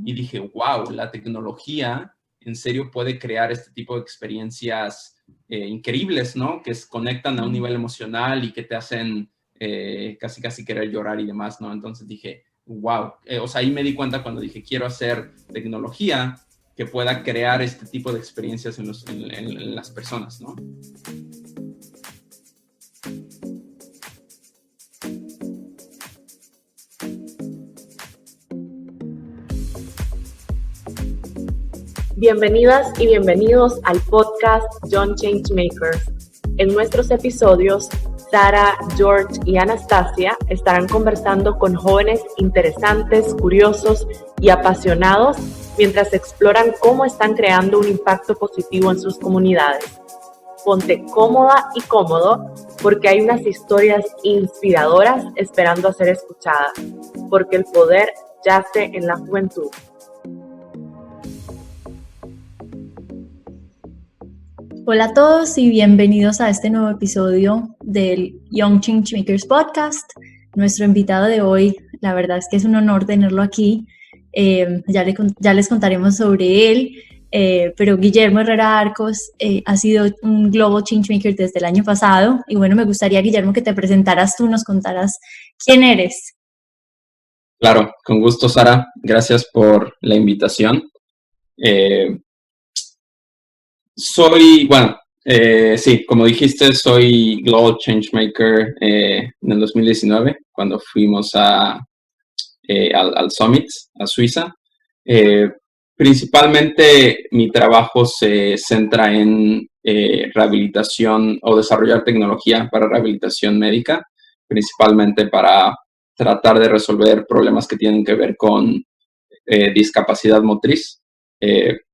y dije, wow, la tecnología en serio puede crear este tipo de experiencias increíbles, ¿no? Que se conectan a un nivel emocional y que te hacen casi querer llorar y demás, ¿no? Entonces dije, wow. O sea, ahí me di cuenta cuando dije, quiero hacer tecnología que pueda crear este tipo de experiencias en las personas, ¿no? Bienvenidas y bienvenidos al podcast Young Changemakers. En nuestros episodios, Sara, George y Anastasia estarán conversando con jóvenes interesantes, curiosos y apasionados mientras exploran cómo están creando un impacto positivo en sus comunidades. Ponte cómoda y cómodo porque hay unas historias inspiradoras esperando a ser escuchadas, porque el poder yace en la juventud. Hola a todos y bienvenidos a este nuevo episodio del Young Changemakers Podcast. Nuestro invitado de hoy, la verdad es que es un honor tenerlo aquí. Ya les contaremos sobre él, pero Guillermo Herrera Arcos ha sido un Global Changemaker desde el año pasado. Y bueno, me gustaría, Guillermo, que te presentaras tú, nos contaras quién eres. Claro, con gusto, Sara. Gracias por la invitación. Sí, como dijiste, soy Global Changemaker en el 2019, cuando fuimos al Summit, a Suiza. Principalmente mi trabajo se centra en rehabilitación o desarrollar tecnología para rehabilitación médica, principalmente para tratar de resolver problemas que tienen que ver con discapacidad motriz.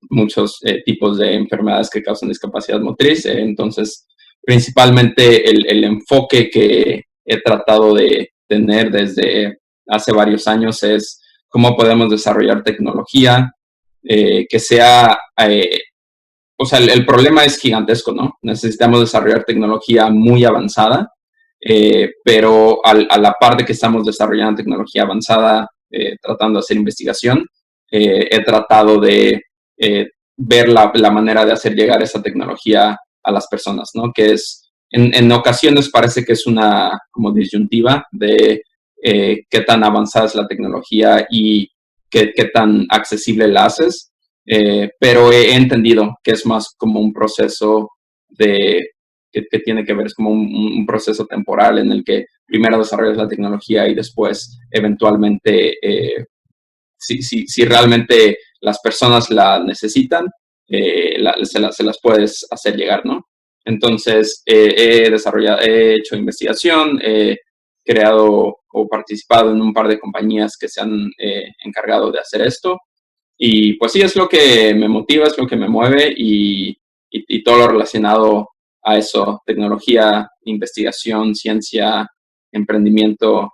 Muchos tipos de enfermedades que causan discapacidad motriz. Entonces, principalmente el enfoque que he tratado de tener desde hace varios años es cómo podemos desarrollar tecnología que sea... el problema es gigantesco, ¿no? Necesitamos desarrollar tecnología muy avanzada, pero a la par de que estamos desarrollando tecnología avanzada, tratando de hacer investigación, he tratado de ver la manera de hacer llegar esa tecnología a las personas, ¿no? Que es, en ocasiones parece que es una como disyuntiva de qué tan avanzada es la tecnología y qué tan accesible la haces, pero he entendido que es más como un proceso que tiene que ver, es como un proceso temporal en el que primero desarrollas la tecnología y después eventualmente si realmente las personas la necesitan, se las puedes hacer llegar, ¿no? Entonces, he hecho investigación, he creado o participado en un par de compañías que se han encargado de hacer esto. Y pues sí, es lo que me motiva, es lo que me mueve y todo lo relacionado a eso, tecnología, investigación, ciencia, emprendimiento,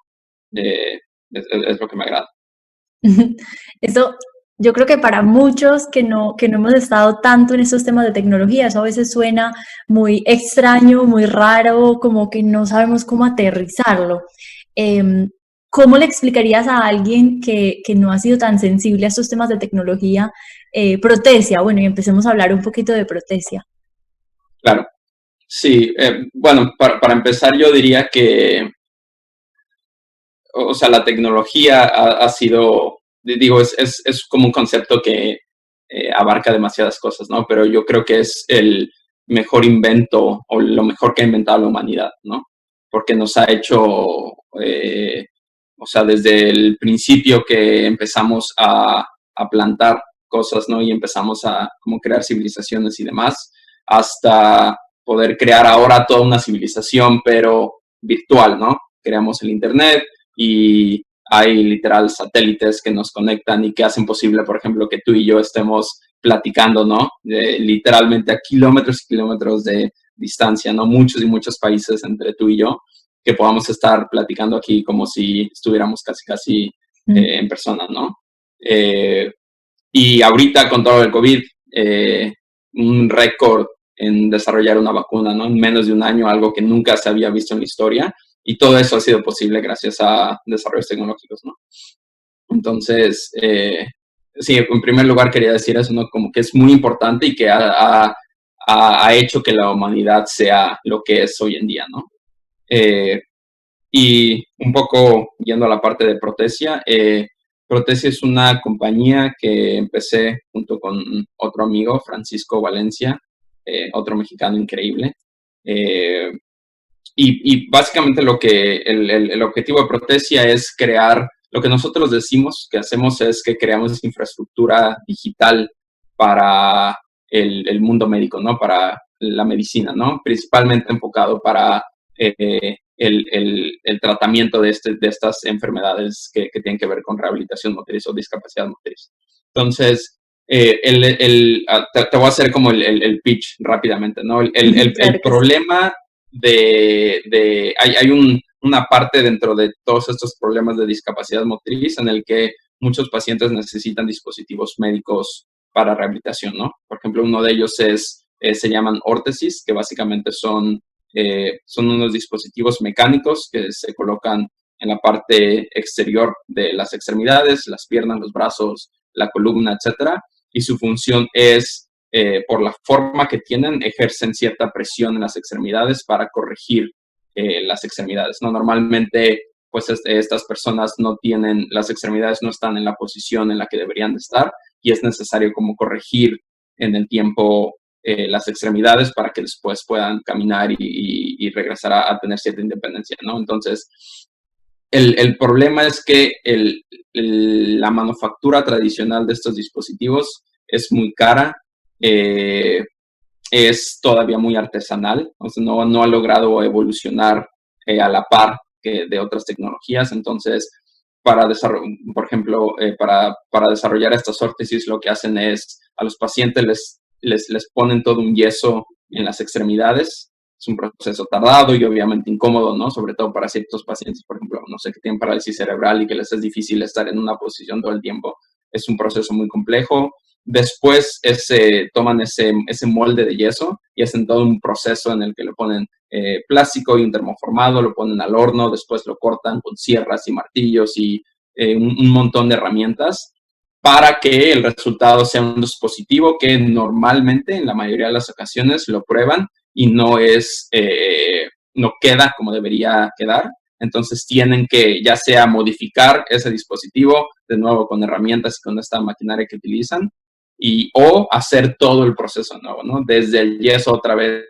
es lo que me agrada. Eso, yo creo que para muchos que no hemos estado tanto en estos temas de tecnología, eso a veces suena muy extraño, muy raro, como que no sabemos cómo aterrizarlo. ¿Cómo le explicarías a alguien que no ha sido tan sensible a estos temas de tecnología, Protesia? Bueno, y empecemos a hablar un poquito de Protesia. Claro, sí. Bueno, para empezar yo diría que, o sea, la tecnología ha sido, digo, es como un concepto que abarca demasiadas cosas, ¿no? Pero yo creo que es el mejor invento o lo mejor que ha inventado la humanidad, ¿no? Porque nos ha hecho, o sea, desde el principio que empezamos a plantar cosas, ¿no? Y empezamos a como crear civilizaciones y demás, hasta poder crear ahora toda una civilización, pero virtual, ¿no? Creamos el Internet y hay literal satélites que nos conectan y que hacen posible, por ejemplo, que tú y yo estemos platicando, ¿no? Literalmente a kilómetros y kilómetros de distancia, ¿no? Muchos y muchos países entre tú y yo, que podamos estar platicando aquí como si estuviéramos casi en persona, ¿no? Y ahorita con todo el COVID, un récord en desarrollar una vacuna, ¿no? En menos de un año, algo que nunca se había visto en la historia. Y todo eso ha sido posible gracias a desarrollos tecnológicos, ¿no? Entonces, sí, en primer lugar quería decir eso, ¿no? Como que es muy importante y que ha hecho que la humanidad sea lo que es hoy en día, ¿no? Y un poco yendo a la parte de Protesia, Protesia es una compañía que empecé junto con otro amigo, Francisco Valencia, otro mexicano increíble. Y básicamente el objetivo de Protesia es crear, lo que nosotros decimos que hacemos es que creamos infraestructura digital para el mundo médico, ¿no? Para la medicina, ¿no? Principalmente enfocado para el tratamiento de estas enfermedades que tienen que ver con rehabilitación motriz o discapacidad motriz. Entonces, te voy a hacer como el pitch rápidamente, ¿no? El problema hay una parte dentro de todos estos problemas de discapacidad motriz en el que muchos pacientes necesitan dispositivos médicos para rehabilitación, ¿no? Por ejemplo, uno de ellos se llaman órtesis, que básicamente son unos dispositivos mecánicos que se colocan en la parte exterior de las extremidades, las piernas, los brazos, la columna, etcétera, y su función es, por la forma que tienen, ejercen cierta presión en las extremidades para corregir las extremidades, ¿no? Normalmente, pues estas personas las extremidades no están en la posición en la que deberían de estar y es necesario como corregir en el tiempo las extremidades para que después puedan caminar y regresar a tener cierta independencia, ¿no? Entonces, el problema es que la manufactura tradicional de estos dispositivos es muy cara, es todavía muy artesanal, o sea, no ha logrado evolucionar a la par de otras tecnologías. Entonces, por ejemplo, para desarrollar estas órtesis, lo que hacen es a los pacientes les ponen todo un yeso en las extremidades. Es un proceso tardado y obviamente incómodo, ¿no? Sobre todo para ciertos pacientes, por ejemplo, no sé, que tienen parálisis cerebral y que les es difícil estar en una posición todo el tiempo. Es un proceso muy complejo. Después toman ese molde de yeso y hacen todo un proceso en el que le ponen plástico y un termoformado, lo ponen al horno, después lo cortan con sierras y martillos y un montón de herramientas para que el resultado sea un dispositivo que normalmente, en la mayoría de las ocasiones, lo prueban y no queda como debería quedar. Entonces tienen que ya sea modificar ese dispositivo de nuevo con herramientas y con esta maquinaria que utilizan o hacer todo el proceso nuevo, ¿no? Desde el yeso otra vez,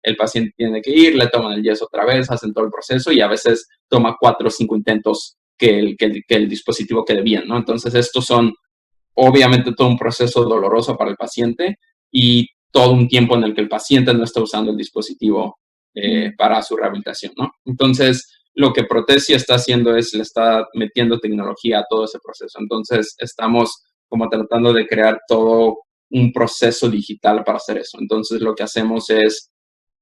el paciente tiene que ir, le toman el yeso otra vez, hacen todo el proceso y a veces toma 4 o 5 intentos que el dispositivo quede bien, ¿no? Entonces estos son obviamente todo un proceso doloroso para el paciente y todo un tiempo en el que el paciente no está usando el dispositivo para su rehabilitación, ¿no? Entonces, lo que Protesia está haciendo es le está metiendo tecnología a todo ese proceso. Entonces, estamos como tratando de crear todo un proceso digital para hacer eso. Entonces, lo que hacemos es,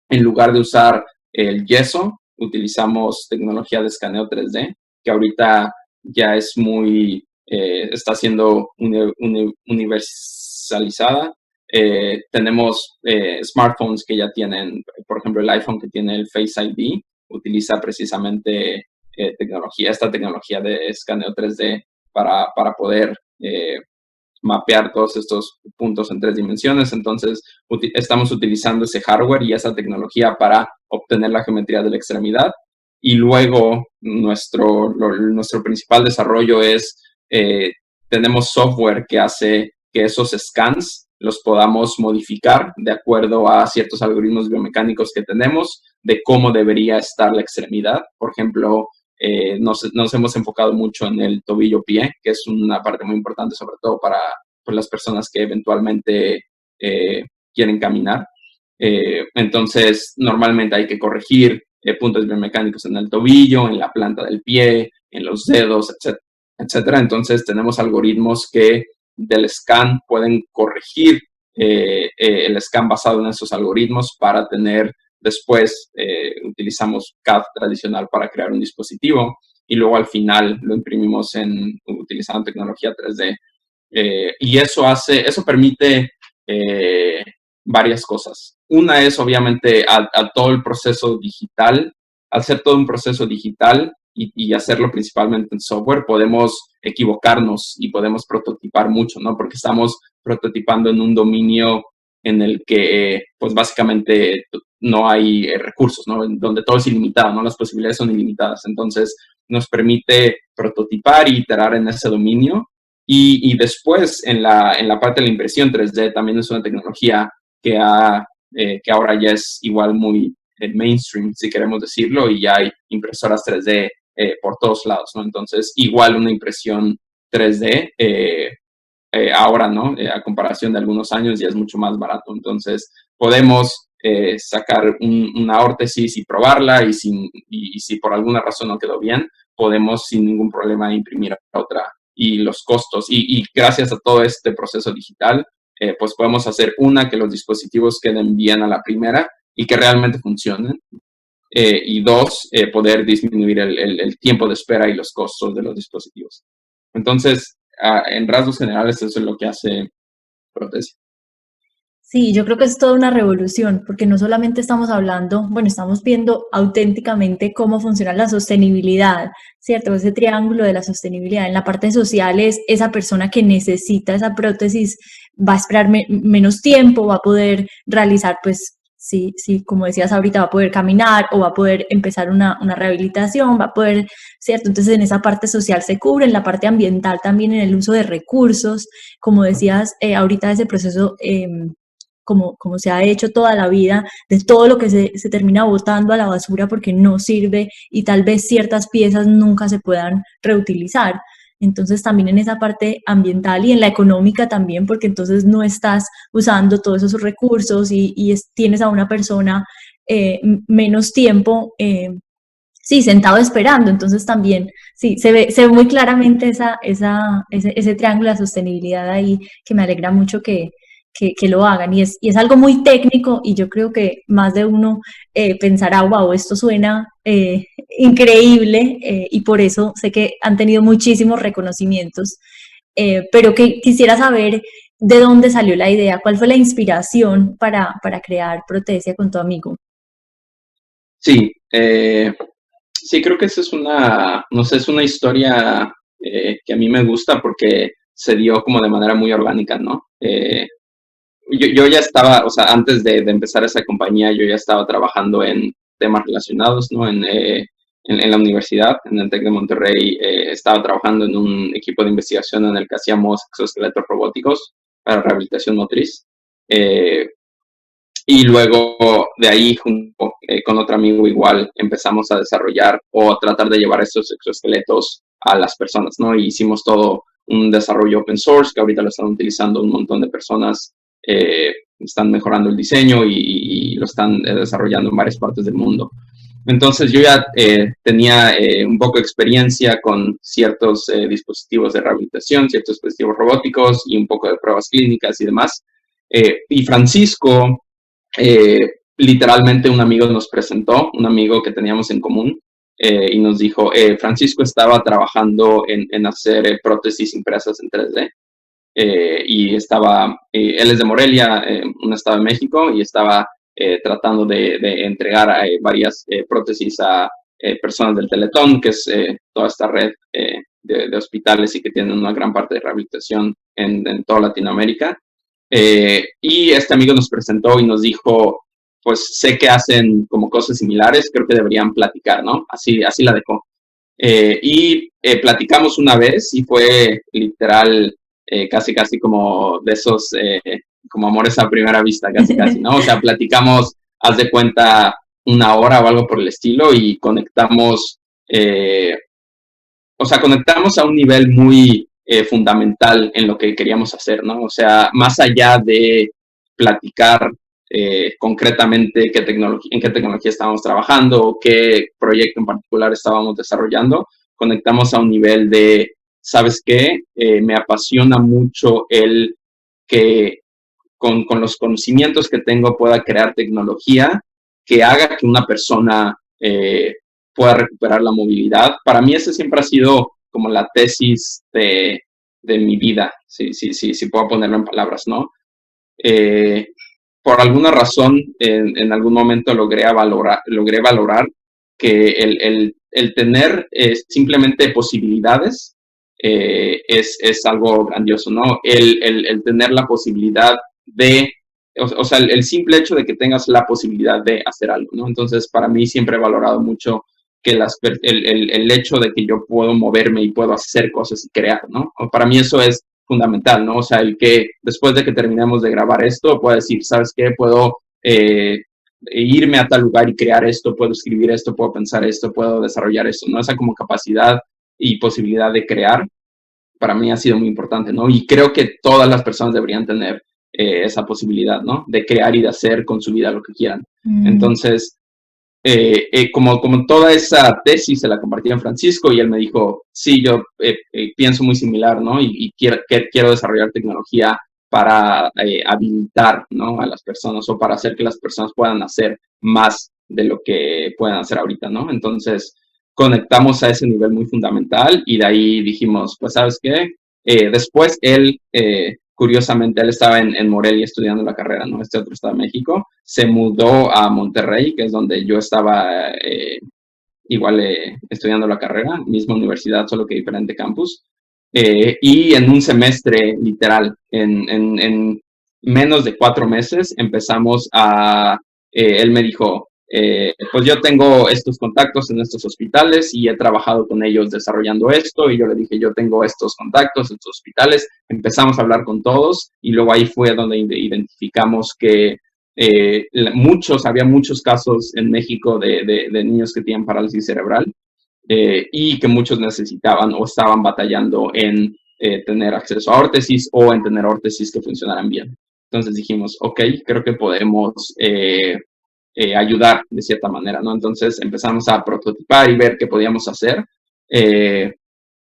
en lugar de usar el yeso, utilizamos tecnología de escaneo 3D, que ahorita ya es está siendo universalizada. Tenemos smartphones que ya tienen, por ejemplo, el iPhone que tiene el Face ID, utiliza precisamente esta tecnología de escaneo 3D para poder mapear todos estos puntos en 3 dimensiones. Entonces, estamos utilizando ese hardware y esa tecnología para obtener la geometría de la extremidad. Y luego, nuestro principal desarrollo es, tenemos software que hace que esos scans los podamos modificar de acuerdo a ciertos algoritmos biomecánicos que tenemos de cómo debería estar la extremidad. Por ejemplo, nos hemos enfocado mucho en el tobillo-pie, que es una parte muy importante, sobre todo para las personas que eventualmente quieren caminar. Entonces, normalmente hay que corregir puntos biomecánicos en el tobillo, en la planta del pie, en los dedos, etcétera. Entonces, tenemos algoritmos que del scan pueden corregir el scan basado en esos algoritmos para tener. Después utilizamos CAD tradicional para crear un dispositivo y luego al final lo imprimimos utilizando tecnología 3D. Y eso permite varias cosas. Una es obviamente a todo el proceso digital. Al hacer todo un proceso digital y hacerlo principalmente en software, podemos equivocarnos y podemos prototipar mucho, ¿no? Porque estamos prototipando en un dominio en el que, pues básicamente no hay recursos, ¿no? Donde todo es ilimitado, ¿no? Las posibilidades son ilimitadas. Entonces, nos permite prototipar y iterar en ese dominio. Y después, en la parte de la impresión 3D, también es una tecnología que ahora ya es igual muy mainstream, si queremos decirlo, y ya hay impresoras 3D por todos lados, ¿no? Entonces, igual una impresión 3D ahora, ¿no? A comparación de algunos años ya es mucho más barato. Entonces, podemos sacar una órtesis y probarla y si por alguna razón no quedó bien, podemos sin ningún problema imprimir otra. Y los costos, y gracias a todo este proceso digital, pues podemos hacer que los dispositivos queden bien a la primera y que realmente funcionen. Y dos, poder disminuir el tiempo de espera y los costos de los dispositivos. Entonces, en rasgos generales, eso es lo que hace Protesia. Sí, yo creo que es toda una revolución, porque no solamente estamos hablando, bueno, estamos viendo auténticamente cómo funciona la sostenibilidad, ¿cierto? Ese triángulo de la sostenibilidad. En la parte social es esa persona que necesita esa prótesis, va a esperar menos tiempo, va a poder realizar, pues, sí, como decías ahorita, va a poder caminar o va a poder empezar una rehabilitación, va a poder, ¿cierto? Entonces, en esa parte social se cubre, en la parte ambiental también en el uso de recursos, como decías ahorita, ese proceso como se ha hecho toda la vida, de todo lo que se termina botando a la basura porque no sirve y tal vez ciertas piezas nunca se puedan reutilizar. Entonces también en esa parte ambiental y en la económica también, porque entonces no estás usando todos esos recursos y tienes a una persona menos tiempo, sí, sentado esperando. Entonces también, sí, se ve muy claramente ese triángulo de sostenibilidad ahí, que me alegra mucho que lo hagan. Y es algo muy técnico y yo creo que más de uno pensará, wow, esto suena increíble y por eso sé que han tenido muchísimos reconocimientos. Pero que quisiera saber de dónde salió la idea, cuál fue la inspiración para crear Protesia con tu amigo. Sí, sí, creo que esa es no sé, es una historia que a mí me gusta porque se dio como de manera muy orgánica, ¿no? Yo ya estaba, o sea, antes de empezar esa compañía, yo ya estaba trabajando en temas relacionados, ¿no? En la universidad, en el TEC de Monterrey, estaba trabajando en un equipo de investigación en el que hacíamos exoesqueletos robóticos para rehabilitación motriz. Y luego de ahí, junto con otro amigo igual, empezamos a desarrollar o a tratar de llevar estos exoesqueletos a las personas, ¿no? Y hicimos todo un desarrollo open source, que ahorita lo están utilizando un montón de personas, están mejorando el diseño y lo están desarrollando en varias partes del mundo. Entonces yo ya tenía un poco de experiencia con ciertos dispositivos de rehabilitación, ciertos dispositivos robóticos y un poco de pruebas clínicas y demás. Y Francisco, literalmente un amigo nos presentó, un amigo que teníamos en común, y nos dijo, Francisco estaba trabajando en hacer prótesis impresas en 3D. Y él es de Morelia, un estado de México, y estaba tratando de entregar varias prótesis a personas del Teletón, que es toda esta red de hospitales y que tienen una gran parte de rehabilitación en toda Latinoamérica. Y este amigo nos presentó y nos dijo, pues sé que hacen como cosas similares, creo que deberían platicar, ¿no? Así la dejó. Y platicamos una vez y fue literal casi como de esos, como amores a primera vista, casi, ¿no? O sea, platicamos, haz de cuenta, una hora o algo por el estilo y conectamos a un nivel muy fundamental en lo que queríamos hacer, ¿no? O sea, más allá de platicar concretamente en qué tecnología estábamos trabajando o qué proyecto en particular estábamos desarrollando, conectamos a un nivel de, ¿sabes qué? Me apasiona mucho el que con los conocimientos que tengo pueda crear tecnología que haga que una persona pueda recuperar la movilidad. Para mí ese siempre ha sido como la tesis de mi vida, si puedo ponerlo en palabras, ¿no? Por alguna razón, en algún momento logré valorar que el tener simplemente posibilidades es algo grandioso, ¿no? El tener la posibilidad de, o sea, el simple hecho de que tengas la posibilidad de hacer algo, ¿no? Entonces, para mí siempre he valorado mucho que el hecho de que yo puedo moverme y puedo hacer cosas y crear, ¿no? Para mí eso es fundamental, ¿no? O sea, el que después de que terminemos de grabar esto, pueda decir, ¿sabes qué? Puedo irme a tal lugar y crear esto, puedo escribir esto, puedo pensar esto, puedo desarrollar esto, ¿no? Esa como capacidad y posibilidad de crear, para mí ha sido muy importante, ¿no? Y creo que todas las personas deberían tener esa posibilidad, ¿no? De crear y de hacer con su vida lo que quieran. Entonces, como toda esa tesis se la compartí en Francisco y él me dijo, sí, yo pienso muy similar, ¿no? Y quiero desarrollar tecnología para habilitar, ¿no? A las personas o para hacer que las personas puedan hacer más de lo que pueden hacer ahorita, ¿no? Entonces, conectamos a ese nivel muy fundamental y de ahí dijimos, pues, ¿sabes qué? Después él, curiosamente, él estaba en Morelia estudiando la carrera, ¿no? Este otro estado de México. Se mudó a Monterrey, que es donde yo estaba igual estudiando la carrera, misma universidad, solo que diferente campus. Y en un semestre, literal, en menos de 4 meses, empezamos él me dijo, pues yo tengo estos contactos en estos hospitales y he trabajado con ellos desarrollando esto, y yo le dije, yo tengo estos contactos en estos hospitales, empezamos a hablar con todos, y luego ahí fue donde identificamos que había muchos casos en México de niños que tienen parálisis cerebral, y que muchos necesitaban o estaban batallando en tener acceso a órtesis o en tener órtesis que funcionaran bien. Entonces dijimos, ok, creo que podemos ayudar de cierta manera, ¿no? Entonces empezamos a prototipar y ver qué podíamos hacer.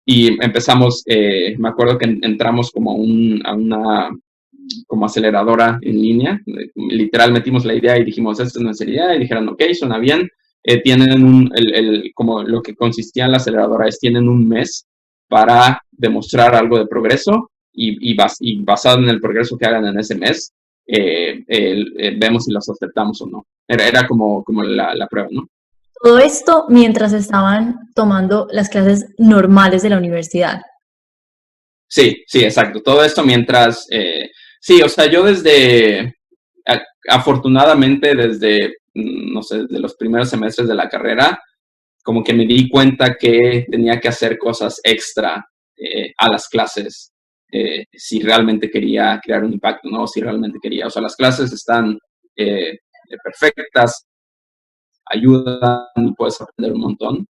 Y empezamos, me acuerdo que entramos como a una como aceleradora en línea. Literal metimos la idea y dijimos, esta es nuestra idea, y dijeron, ok, suena bien. Tienen como lo que consistía en la aceleradora es, tienen un mes para demostrar algo de progreso y basado en el progreso que hagan en ese mes, vemos si los aceptamos o no. Era como la prueba, ¿no? Todo esto mientras estaban tomando las clases normales de la universidad. Sí, exacto. Todo esto mientras, sí, o sea, yo afortunadamente desde, no sé, de los primeros semestres de la carrera, como que me di cuenta que tenía que hacer cosas extra a las clases si realmente quería crear un impacto, ¿no? Si realmente quería, o sea, las clases están perfectas, ayudan y puedes aprender un montón,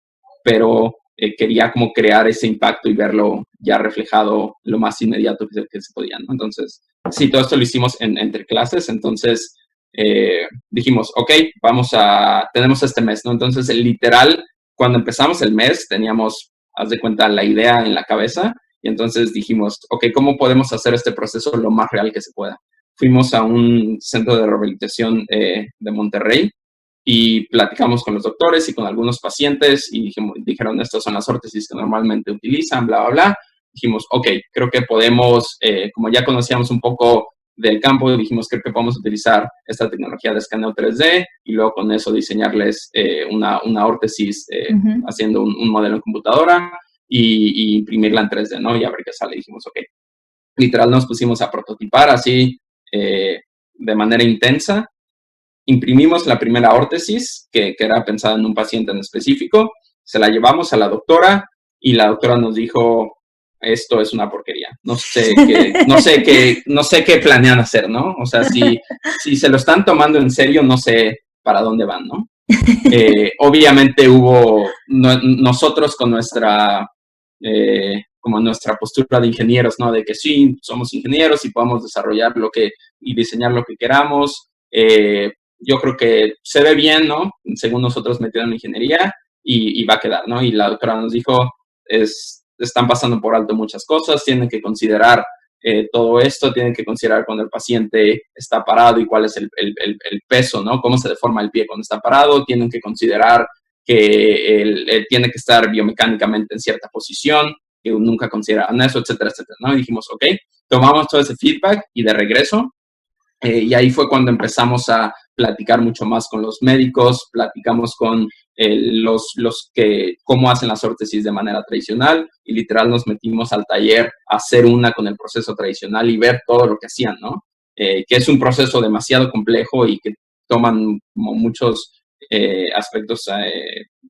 pero quería como crear ese impacto y verlo ya reflejado lo más inmediato que se podía, ¿no? Entonces, sí, todo esto lo hicimos entre clases, entonces dijimos, ok, tenemos este mes, ¿no? Entonces, literal, cuando empezamos el mes, teníamos, haz de cuenta, la idea en la cabeza, y entonces dijimos, ok, ¿cómo podemos hacer este proceso lo más real que se pueda? Fuimos a un centro de rehabilitación de Monterrey, y platicamos con los doctores y con algunos pacientes y dijeron, estas son las órtesis que normalmente utilizan, bla, bla, bla. Dijimos, ok, creo que podemos, como ya conocíamos un poco del campo, dijimos, creo que podemos utilizar esta tecnología de escaneo 3D y luego con eso diseñarles una órtesis haciendo un modelo en computadora y imprimirla en 3D, ¿no? Y a ver qué sale. Dijimos, ok. Literal nos pusimos a prototipar así de manera intensa. Imprimimos la primera órtesis, que era pensada en un paciente en específico, se la llevamos a la doctora y la doctora nos dijo, esto es una porquería, no sé qué planean hacer, ¿no? O sea, si se lo están tomando en serio, no sé para dónde van, ¿no? Obviamente nosotros con nuestra postura de ingenieros, ¿no? De que sí, somos ingenieros y podemos desarrollar y diseñar lo que queramos. Yo creo que se ve bien, ¿no? Según nosotros metieron en ingeniería y va a quedar, ¿no? Y la doctora nos dijo, están pasando por alto muchas cosas, tienen que considerar todo esto, tienen que considerar cuando el paciente está parado y cuál es el peso, ¿no? Cómo se deforma el pie cuando está parado, tienen que considerar que él tiene que estar biomecánicamente en cierta posición, que nunca consideraban eso, etcétera, etcétera, ¿no? Y dijimos, ok, tomamos todo ese feedback y de regreso, y ahí fue cuando empezamos a platicar mucho más con los médicos, platicamos con los que cómo hacen las órtesis de manera tradicional y literal nos metimos al taller a hacer una con el proceso tradicional y ver todo lo que hacían, ¿no? Que es un proceso demasiado complejo y que toman como muchos aspectos,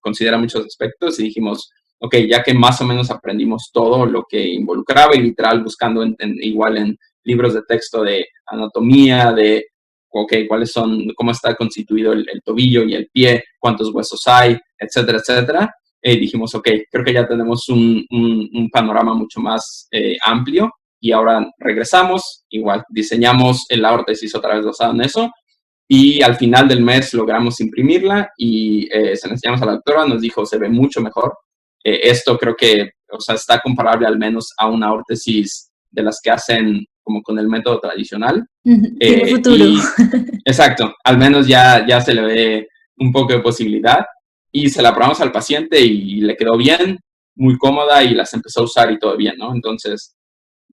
considera muchos aspectos y dijimos, ok, ya que más o menos aprendimos todo lo que involucraba y literal buscando igual en libros de texto de anatomía, de ok, cuáles son, cómo está constituido el tobillo y el pie, cuántos huesos hay, etcétera, etcétera. Dijimos, ok, creo que ya tenemos un panorama mucho más amplio y ahora regresamos, igual diseñamos la órtesis otra vez basada en eso y al final del mes logramos imprimirla y se la enseñamos a la doctora, nos dijo, se ve mucho mejor. Esto creo que, o sea, está comparable al menos a una órtesis de las que hacen como con el método tradicional. Tiene futuro. Exacto, al menos ya se le ve un poco de posibilidad y se la probamos al paciente y le quedó bien, muy cómoda y las empezó a usar y todo bien, ¿no? Entonces,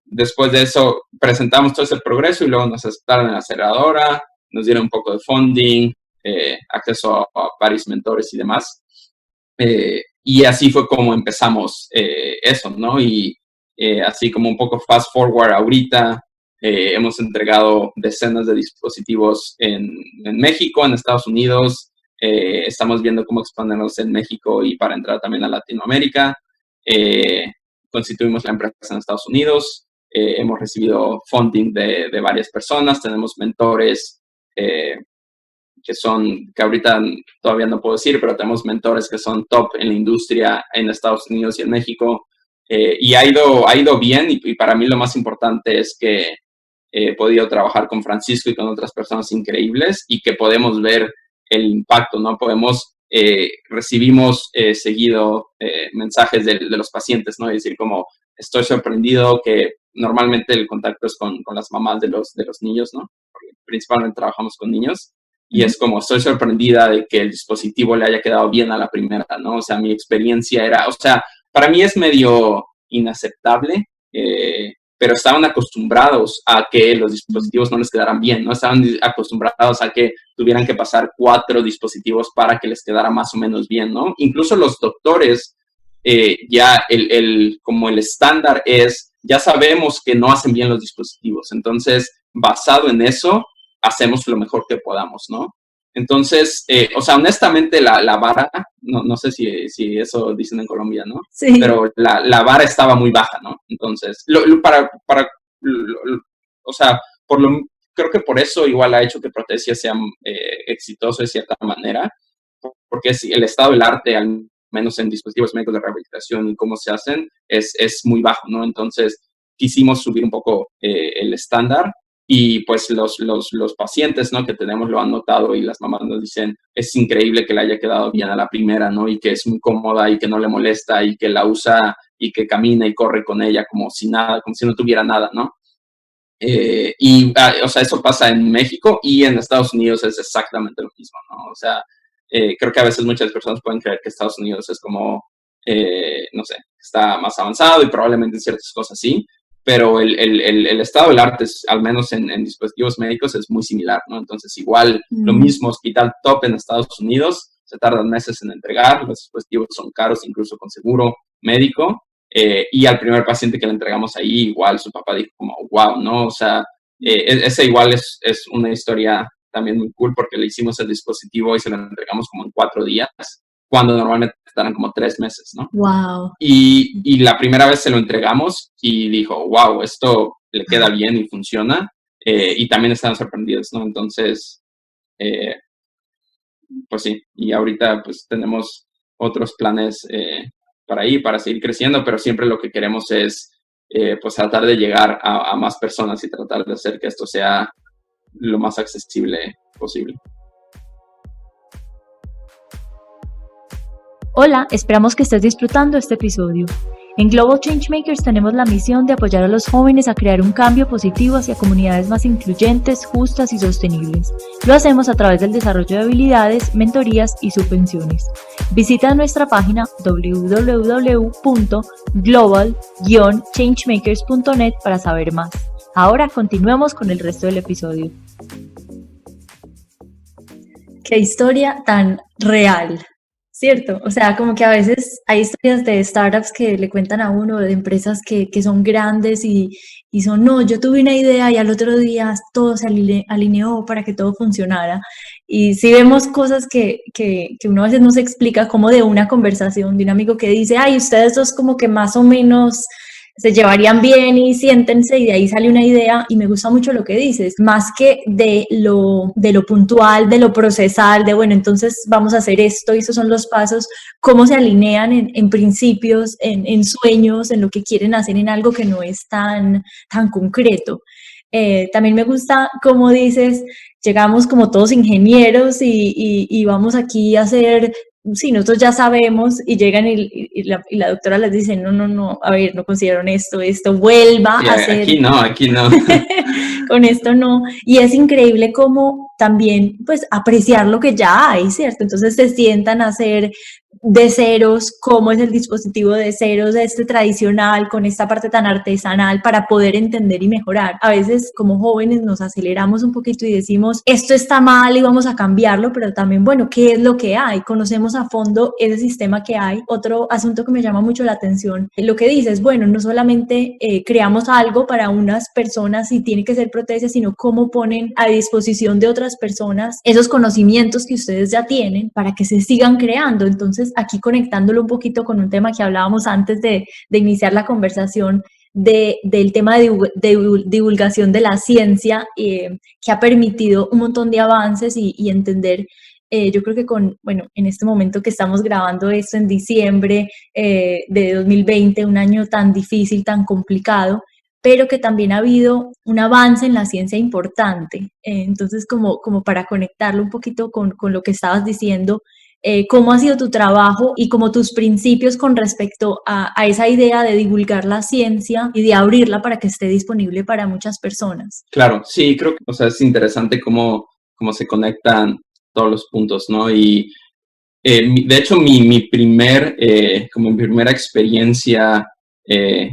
después de eso, presentamos todo ese progreso y luego nos aceptaron en la aceleradora, nos dieron un poco de funding, acceso a varios mentores y demás. Y así fue como empezamos eso, ¿no? Y así como un poco fast forward ahorita, hemos entregado decenas de dispositivos en México, en Estados Unidos. Estamos viendo cómo expandirnos en México y para entrar también a Latinoamérica. Constituimos la empresa en Estados Unidos. Hemos recibido funding de varias personas. Tenemos mentores que ahorita todavía no puedo decir, pero tenemos mentores que son top en la industria en Estados Unidos y en México. Y ha ido bien y para mí lo más importante es que he podido trabajar con Francisco y con otras personas increíbles y que podemos ver el impacto, ¿no? Recibimos seguido mensajes de los pacientes, ¿no? Es decir, como estoy sorprendido que normalmente el contacto es con las mamás de los niños, ¿no? Porque principalmente trabajamos con niños. Y es como, estoy sorprendida de que el dispositivo le haya quedado bien a la primera, ¿no? O sea, mi experiencia era, o sea, para mí es medio inaceptable, pero estaban acostumbrados a que los dispositivos no les quedaran bien, ¿no? Estaban acostumbrados a que tuvieran que pasar 4 dispositivos para que les quedara más o menos bien, ¿no? Incluso los doctores, ya como el estándar es, ya sabemos que no hacen bien los dispositivos, entonces, basado en eso, hacemos lo mejor que podamos, ¿no? Entonces, o sea, honestamente, la vara, no sé si eso dicen en Colombia, ¿no? Sí. Pero la vara estaba muy baja, ¿no? Entonces, o sea, creo que por eso igual ha hecho que Protesia sea exitoso de cierta manera, porque el estado del arte, al menos en dispositivos médicos de rehabilitación y cómo se hacen, es muy bajo, ¿no? Entonces, quisimos subir un poco el estándar. Y pues los pacientes, ¿no? Que tenemos lo han notado y las mamás nos dicen, es increíble que le haya quedado bien a la primera, ¿no? Y que es muy cómoda y que no le molesta y que la usa y que camina y corre con ella como si nada, como si no tuviera nada, ¿no? O sea, eso pasa en México y en Estados Unidos es exactamente lo mismo, ¿no? O sea, creo que a veces muchas personas pueden creer que Estados Unidos es como, no sé, está más avanzado y probablemente en ciertas cosas sí, pero el estado del arte, al menos en dispositivos médicos, es muy similar, ¿no? Entonces, igual, lo mismo, hospital top en Estados Unidos, se tardan meses en entregar, los dispositivos son caros, incluso con seguro médico, y al primer paciente que le entregamos ahí, igual, su papá dijo como, wow, ¿no? O sea, esa igual es una historia también muy cool, porque le hicimos el dispositivo y se lo entregamos como en 4 días, cuando normalmente estarán como 3 meses, ¿no? Wow. Y la primera vez se lo entregamos y dijo, wow, esto le queda bien y funciona. Y también estaban sorprendidos, ¿no? Entonces, pues sí, y ahorita pues tenemos otros planes para seguir creciendo, pero siempre lo que queremos es pues tratar de llegar a más personas y tratar de hacer que esto sea lo más accesible posible. Hola, esperamos que estés disfrutando este episodio. En Global Changemakers tenemos la misión de apoyar a los jóvenes a crear un cambio positivo hacia comunidades más incluyentes, justas y sostenibles. Lo hacemos a través del desarrollo de habilidades, mentorías y subvenciones. Visita nuestra página www.global-changemakers.net para saber más. Ahora continuemos con el resto del episodio. qué historia tan real, ¿cierto? O sea, como que a veces hay historias de startups que le cuentan a uno, de empresas que son grandes y son, no, yo tuve una idea y al otro día todo se alineó para que todo funcionara. Y sí vemos cosas que uno a veces no se explica, como de una conversación de un amigo que dice, ay, ustedes dos como que más o menos se llevarían bien y siéntense, y de ahí sale una idea. Y me gusta mucho lo que dices, más que de lo puntual, de lo procesal, de bueno, entonces vamos a hacer esto y esos son los pasos, cómo se alinean en principios, en sueños, en lo que quieren hacer, en algo que no es tan concreto. También me gusta cómo dices, llegamos como todos ingenieros y vamos aquí a hacer, sí, nosotros ya sabemos, y llegan y la doctora les dice, no, a ver, no consideraron esto, vuelva Sí, a hacer. aquí no. Con esto no. Y es increíble cómo también, pues, apreciar lo que ya hay, ¿cierto? Entonces se sientan a hacer de ceros, cómo es el dispositivo de ceros, este tradicional, con esta parte tan artesanal, para poder entender y mejorar. A veces como jóvenes nos aceleramos un poquito y decimos, esto está mal y vamos a cambiarlo, pero también, bueno, ¿qué es lo que hay? Conocemos a fondo ese sistema que hay. Otro asunto que me llama mucho la atención, lo que dices, bueno, no solamente creamos algo para unas personas y tiene que ser proteína, sino cómo ponen a disposición de otras personas esos conocimientos que ustedes ya tienen para que se sigan creando. Entonces, aquí conectándolo un poquito con un tema que hablábamos antes de iniciar la conversación, del tema de divulgación de la ciencia, que ha permitido un montón de avances y entender. Yo creo que en este momento que estamos grabando esto en diciembre de 2020, un año tan difícil, tan complicado, pero que también ha habido un avance en la ciencia importante. Entonces, como para conectarlo un poquito con lo que estabas diciendo, ¿cómo ha sido tu trabajo y como tus principios con respecto a esa idea de divulgar la ciencia y de abrirla para que esté disponible para muchas personas? Claro, sí, creo que, o sea, es interesante cómo se conectan todos los puntos, ¿no? Y de hecho, mi primera experiencia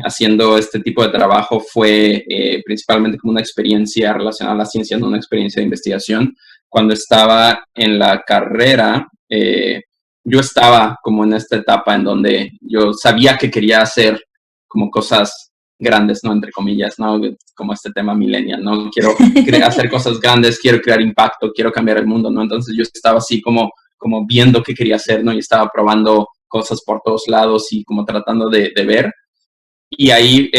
haciendo este tipo de trabajo fue principalmente como una experiencia relacionada a la ciencia, no una experiencia de investigación. Cuando estaba en la carrera, yo estaba como en esta etapa en donde yo sabía que quería hacer como cosas grandes, ¿no? Entre comillas, ¿no? Como este tema millennial, ¿no? Quiero hacer cosas grandes, quiero crear impacto, quiero cambiar el mundo, ¿no? Entonces yo estaba así como viendo qué quería hacer, ¿no? Y estaba probando cosas por todos lados y como tratando de ver. Y ahí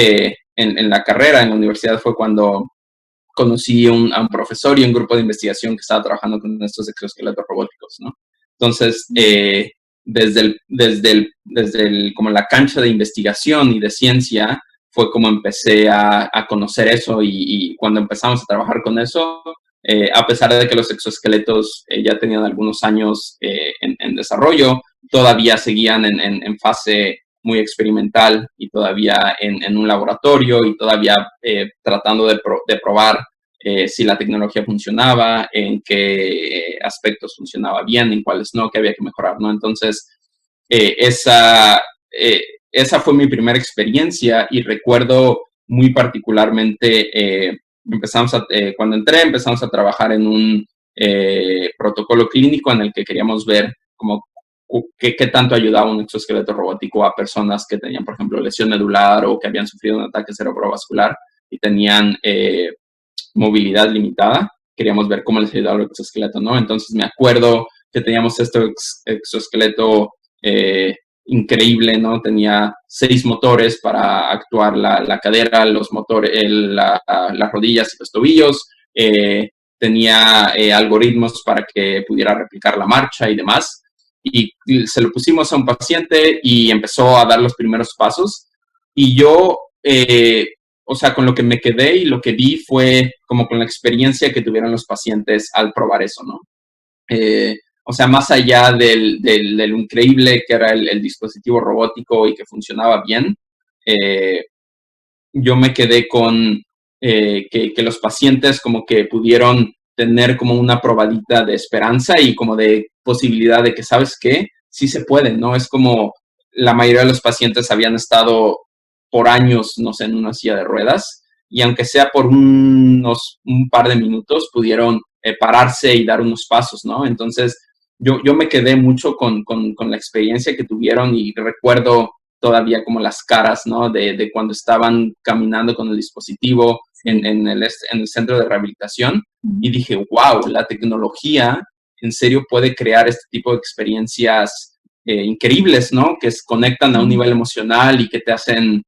en la carrera, en la universidad, fue cuando conocí a un profesor y un grupo de investigación que estaba trabajando con estos exoesqueletos robóticos, ¿no? Entonces, desde como la cancha de investigación y de ciencia, fue como empecé a conocer eso y cuando empezamos a trabajar con eso, a pesar de que los exoesqueletos ya tenían algunos años en desarrollo, todavía seguían en fase muy experimental y todavía en un laboratorio y todavía tratando de probar si la tecnología funcionaba, en qué aspectos funcionaba bien, en cuáles no, qué había que mejorar, ¿no? Entonces, esa fue mi primera experiencia y recuerdo muy particularmente, cuando entré, empezamos a trabajar en un protocolo clínico en el que queríamos ver como qué tanto ayudaba un exoesqueleto robótico a personas que tenían, por ejemplo, lesión medular o que habían sufrido un ataque cerebrovascular y tenían movilidad limitada. Queríamos ver cómo les ayudaba el exoesqueleto, ¿no? Entonces me acuerdo que teníamos este exoesqueleto increíble, ¿no? Tenía 6 motores para actuar la cadera, los motores, las rodillas y los tobillos. Tenía algoritmos para que pudiera replicar la marcha y demás. Y se lo pusimos a un paciente y empezó a dar los primeros pasos. Y yo, o sea, con lo que me quedé y lo que vi fue como con la experiencia que tuvieron los pacientes al probar eso, ¿no? O sea, más allá del increíble que era el dispositivo robótico y que funcionaba bien, yo me quedé con que los pacientes como que pudieron tener como una probadita de esperanza y como de posibilidad de que, ¿sabes qué? Sí se puede, ¿no? Es como la mayoría de los pacientes habían estado por años, no sé, en una silla de ruedas y aunque sea por un par de minutos, pudieron pararse y dar unos pasos, ¿no? Entonces, yo me quedé mucho con la experiencia que tuvieron y recuerdo todavía como las caras, ¿no? De cuando estaban caminando con el dispositivo en el centro de rehabilitación y dije, wow, la tecnología en serio puede crear este tipo de experiencias increíbles, ¿no? Que se conectan a un nivel emocional y que te hacen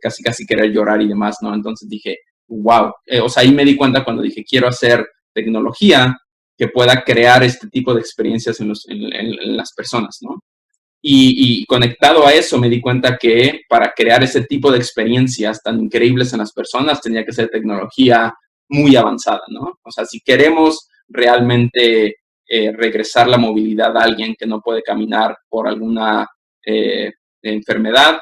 casi querer llorar y demás, ¿no? Entonces dije, wow, o sea, ahí me di cuenta cuando dije, quiero hacer tecnología que pueda crear este tipo de experiencias en las personas, ¿no? Y conectado a eso me di cuenta que para crear ese tipo de experiencias tan increíbles en las personas tenía que ser tecnología muy avanzada, ¿no? O sea, si queremos realmente regresar la movilidad a alguien que no puede caminar por alguna enfermedad,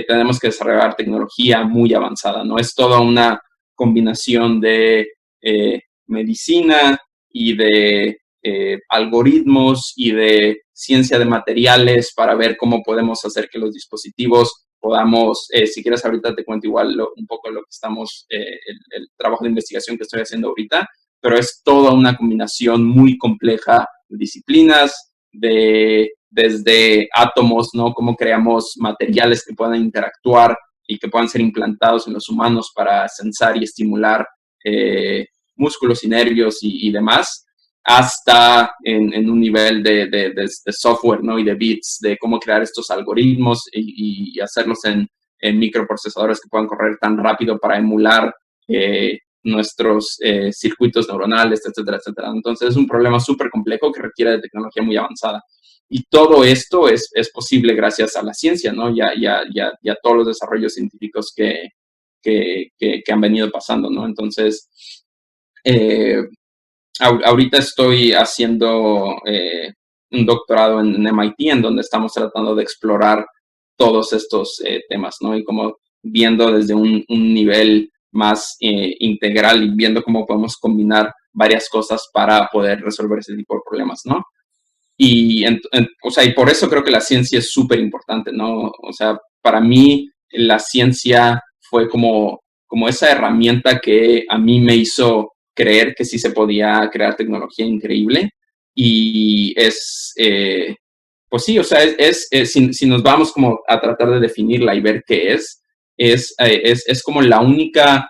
tenemos que desarrollar tecnología muy avanzada, ¿no? Es toda una combinación de medicina y de algoritmos y de ciencia de materiales para ver cómo podemos hacer que los dispositivos podamos, si quieres ahorita te cuento igual un poco lo que estamos, el trabajo de investigación que estoy haciendo ahorita, pero es toda una combinación muy compleja de disciplinas, desde átomos, ¿no? Cómo creamos materiales que puedan interactuar y que puedan ser implantados en los humanos para sensar y estimular músculos y nervios y demás, hasta en un nivel de software, ¿no? Y de bits, de cómo crear estos algoritmos y hacerlos en microprocesadores que puedan correr tan rápido para emular nuestros circuitos neuronales, etcétera, etcétera. Entonces es un problema súper complejo que requiere de tecnología muy avanzada. Y todo esto es posible gracias a la ciencia, ¿no? Y a todos los desarrollos científicos que han venido pasando, ¿no? Entonces, ahorita estoy haciendo un doctorado en MIT, en donde estamos tratando de explorar todos estos temas, ¿no? Y como viendo desde un nivel más integral y viendo cómo podemos combinar varias cosas para poder resolver ese tipo de problemas, ¿no? Y, o sea, y por eso creo que la ciencia es súper importante, ¿no? O sea, para mí la ciencia fue como esa herramienta que a mí me hizo creer que sí se podía crear tecnología increíble. Y pues sí, o sea, si nos vamos como a tratar de definirla y ver qué es como la única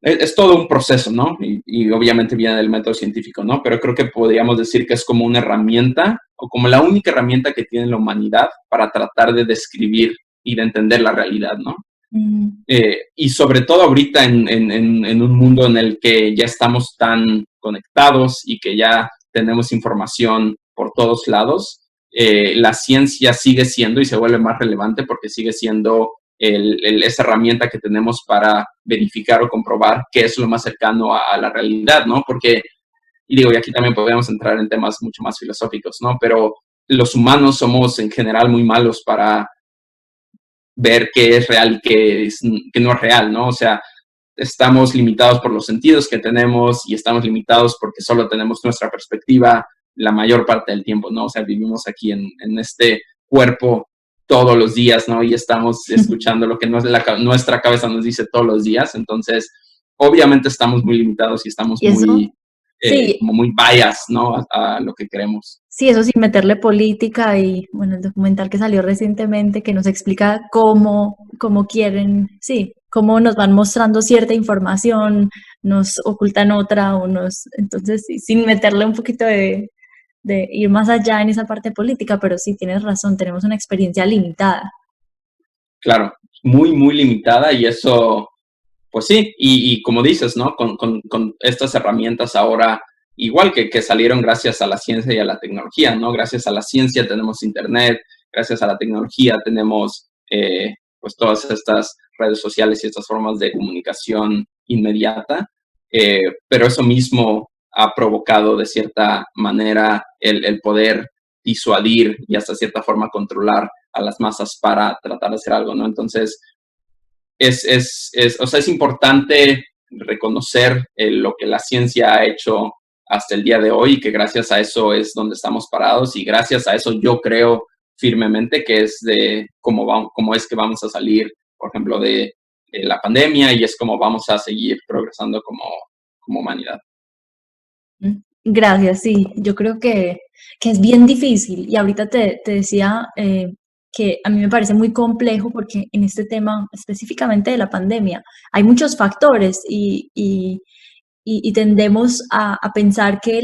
es todo un proceso, ¿no? Y obviamente viene del método científico, ¿no? Pero creo que podríamos decir que es como una herramienta o como la única herramienta que tiene la humanidad para tratar de describir y de entender la realidad, ¿no? Y sobre todo ahorita en un mundo en el que ya estamos tan conectados y que ya tenemos información por todos lados, la ciencia sigue siendo y se vuelve más relevante porque sigue siendo esa herramienta que tenemos para verificar o comprobar qué es lo más cercano a la realidad, ¿no? Porque, y digo, y aquí también podemos entrar en temas mucho más filosóficos, ¿no? Pero los humanos somos en general muy malos para ver qué es real y qué no es real, ¿no? O sea, estamos limitados por los sentidos que tenemos y estamos limitados porque solo tenemos nuestra perspectiva la mayor parte del tiempo, ¿no? O sea, vivimos aquí en este cuerpo todos los días, ¿no? Y estamos escuchando lo que nuestra cabeza nos dice todos los días. Entonces, obviamente estamos muy limitados y estamos muy, sí, como muy biased, ¿no? A lo que queremos. Sí, eso sin meterle política y, bueno, el documental que salió recientemente que nos explica cómo quieren, sí, cómo nos van mostrando cierta información, nos ocultan otra, entonces, sí, sin meterle un poquito de ir más allá en esa parte política, pero sí, tienes razón, tenemos una experiencia limitada. Claro, muy, muy limitada y eso, pues sí, y como dices, ¿no? Con estas herramientas ahora, igual que salieron gracias a la ciencia y a la tecnología, ¿no? Gracias a la ciencia tenemos internet, gracias a la tecnología tenemos, pues, todas estas redes sociales y estas formas de comunicación inmediata, pero eso mismo ha provocado de cierta manera el poder disuadir y hasta cierta forma controlar a las masas para tratar de hacer algo, ¿no? Entonces, o sea, es importante reconocer lo que la ciencia ha hecho hasta el día de hoy y que gracias a eso es donde estamos parados y gracias a eso yo creo firmemente que es de cómo es que vamos a salir, por ejemplo, de la pandemia y es como vamos a seguir progresando como humanidad. Gracias, sí, yo creo que es bien difícil y ahorita te decía que a mí me parece muy complejo porque en este tema específicamente de la pandemia hay muchos factores y tendemos a pensar que